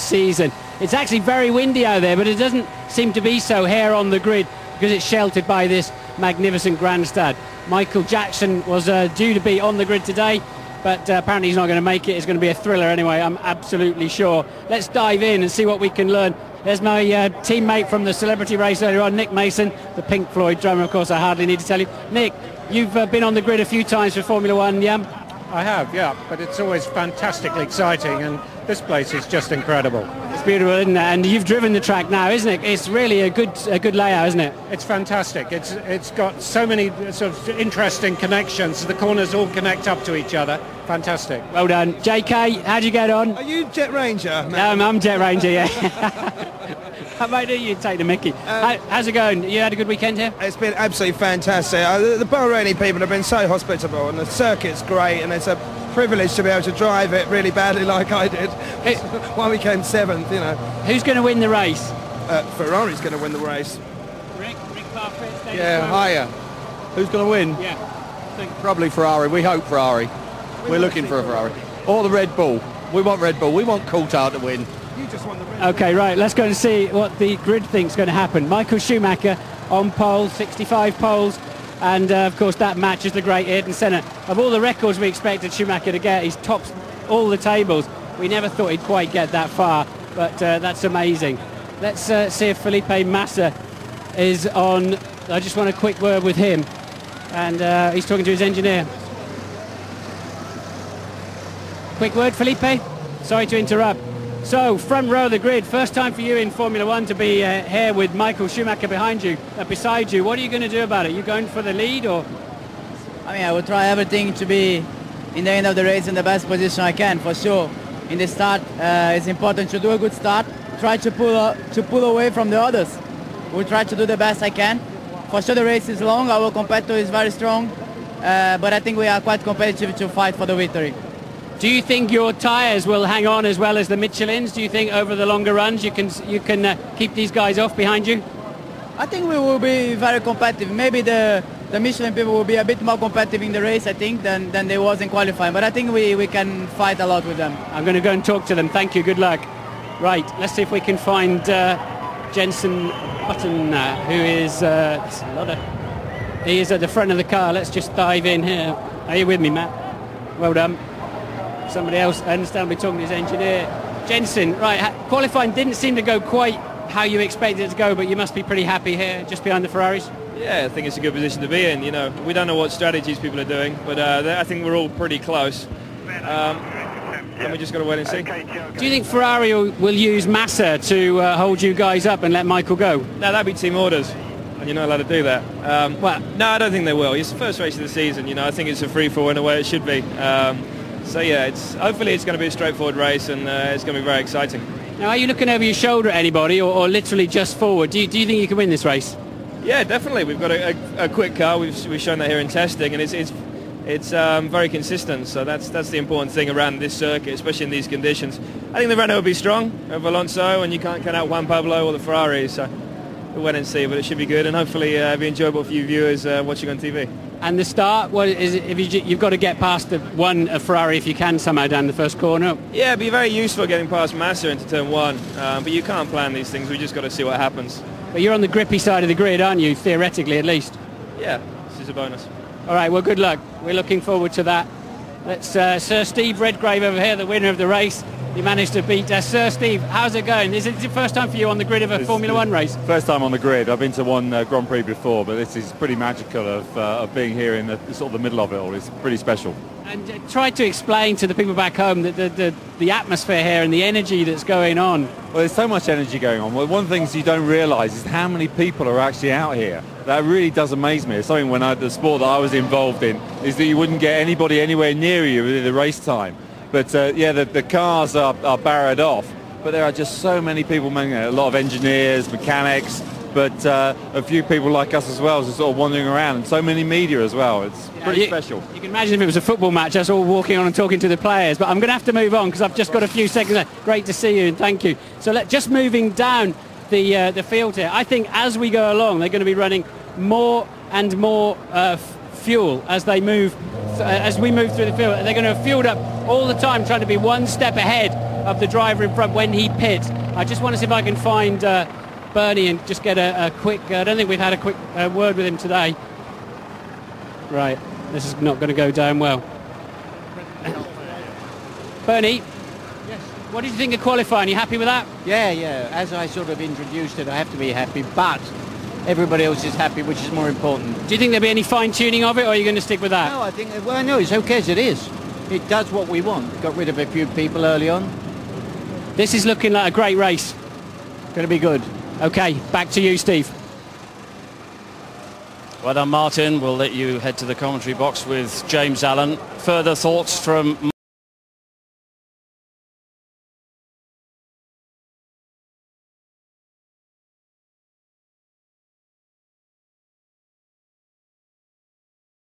season. It's actually very windy out there, but it doesn't seem to be so here on the grid because it's sheltered by this magnificent grandstand. Michael Jackson was due to be on the grid today, but apparently he's not going to make it. It's going to be a thriller anyway, I'm absolutely sure. Let's dive in and see what we can learn. There's my teammate from the celebrity race earlier on, Nick Mason, the Pink Floyd drummer, of course, I hardly need to tell you. Nick, you've been on the grid a few times for Formula One, yeah? I have, yeah, but it's always fantastically exciting, and this place is just incredible. It's beautiful, isn't it? And you've driven the track now, isn't it? It's really a good layout, isn't it? It's fantastic. It's got so many sort of interesting connections. The corners all connect up to each other. Fantastic. Well done. JK, how'd you get on? Are you Jet Ranger? I'm Jet Ranger, yeah. How about you take the mickey? How's it going? You had a good weekend here? It's been absolutely fantastic. The Bahraini people have been so hospitable, and the circuit's great, and it's a privilege to be able to drive it really badly like I did. Why we came 7th, you know. Who's going to win the race? Ferrari's going to win the race. Rick Parfit. Yeah, hiya. Who's going to win? Yeah. Probably Ferrari. We hope Ferrari. We're looking for a Ferrari. Or the Red Bull. We want Red Bull. We want Coulthard to win. You just won the Red Bull. Okay, right. Let's go and see what the grid thinks going to happen. Michael Schumacher on pole, 65 poles. And, of course, that matches the great Ayrton Senna. Of all the records we expected Schumacher to get, he's tops all the tables. We never thought he'd quite get that far, but that's amazing. Let's see if Felipe Massa is on. I just want a quick word with him. And he's talking to his engineer. Quick word, Felipe? Sorry to interrupt. So, front row of the grid, first time for you in Formula One to be here with Michael Schumacher behind you, beside you. What are you going to do about it? You going for the lead, or? I mean, I will try everything to be in the end of the race in the best position I can, for sure. In the start, it's important to do a good start, try to pull away from the others. We'll try to do the best I can. For sure the race is long, our competitor is very strong, but I think we are quite competitive to fight for the victory. Do you think your tyres will hang on as well as the Michelins? Do you think over the longer runs you can keep these guys off behind you? I think we will be very competitive. Maybe the Michelin people will be a bit more competitive in the race, I think, than they was in qualifying. But I think we can fight a lot with them. I'm going to go and talk to them. Thank you. Good luck. Right, let's see if we can find Jensen Button, who is he is at the front of the car. Let's just dive in here. Are you with me, Matt? Well done. Somebody else, I understand, will be talking to his engineer. Jensen, right, qualifying didn't seem to go quite how you expected it to go, but you must be pretty happy here, just behind the Ferraris. Yeah, I think it's a good position to be in. You know, we don't know what strategies people are doing, but I think we're all pretty close. And we just got to wait and see. Do you think Ferrari will use Massa to hold you guys up and let Michael go? No, that'd be team orders, and you're not allowed to do that. Well, no, I don't think they will. It's the first race of the season. You know, I think it's a free-for-all in a way it should be. So yeah, hopefully it's going to be a straightforward race, and it's going to be very exciting. Now, are you looking over your shoulder at anybody, or literally just forward? Do you think you can win this race? Yeah, definitely. We've got a quick car. We've shown that here in testing, and it's very consistent. So that's the important thing around this circuit, especially in these conditions. I think the Renault will be strong over Alonso, and you can't cut out Juan Pablo or the Ferrari. So we'll wait and see, but it should be good, and hopefully be enjoyable for you viewers watching on TV. And the start, what is it? You've got to get past a Ferrari if you can somehow down the first corner. Yeah, it'd be very useful getting past Massa into turn 1, but you can't plan these things. We just got to see what happens. But you're on the grippy side of the grid, aren't you? Theoretically, at least. Yeah, this is a bonus. All right, well, good luck. We're looking forward to that. Let's Sir Steve Redgrave over here, the winner of the race. He managed to beat Sir Steve. How's it going? Is it the first time for you on the grid of a Formula One race? First time on the grid. I've been to one Grand Prix before, but this is pretty magical of being here in the sort of the middle of it all. It's pretty special. And try to explain to the people back home that the atmosphere here and the energy that's going on. Well, there's so much energy going on. Well, one of the things you don't realise is how many people are actually out here. That really does amaze me. It's something the sport that I was involved in is that you wouldn't get anybody anywhere near you within the race time. But yeah, the cars are barred off, but there are just so many people, a lot of engineers, mechanics, but a few people like us as well, just sort of wandering around, and so many media as well. It's pretty special. You can imagine if it was a football match, us all walking on and talking to the players, but I'm going to have to move on because I've just got a few seconds left. Great to see you, and thank you. So just moving down the field here, I think as we go along, they're going to be running more and more fuel as they move. As we move through the field, they're going to have fueled up all the time, trying to be one step ahead of the driver in front when he pits. I just want to see if I can find Bernie and just get a quick... I don't think we've had a quick word with him today. Right, this is not going to go down well. Bernie, Yes. what did you think of qualifying? You happy with that? Yeah. As I sort of introduced it, I have to be happy, but everybody else is happy, which is more important. Do you think there'll be any fine-tuning of it, or are you going to stick with that? No, I think, well, no, it's okay as it is. It does what we want. Got rid of a few people early on. This is looking like a great race. Going to be good. Okay, back to you, Steve. Well done, Martin. We'll let you head to the commentary box with James Allen. Further thoughts from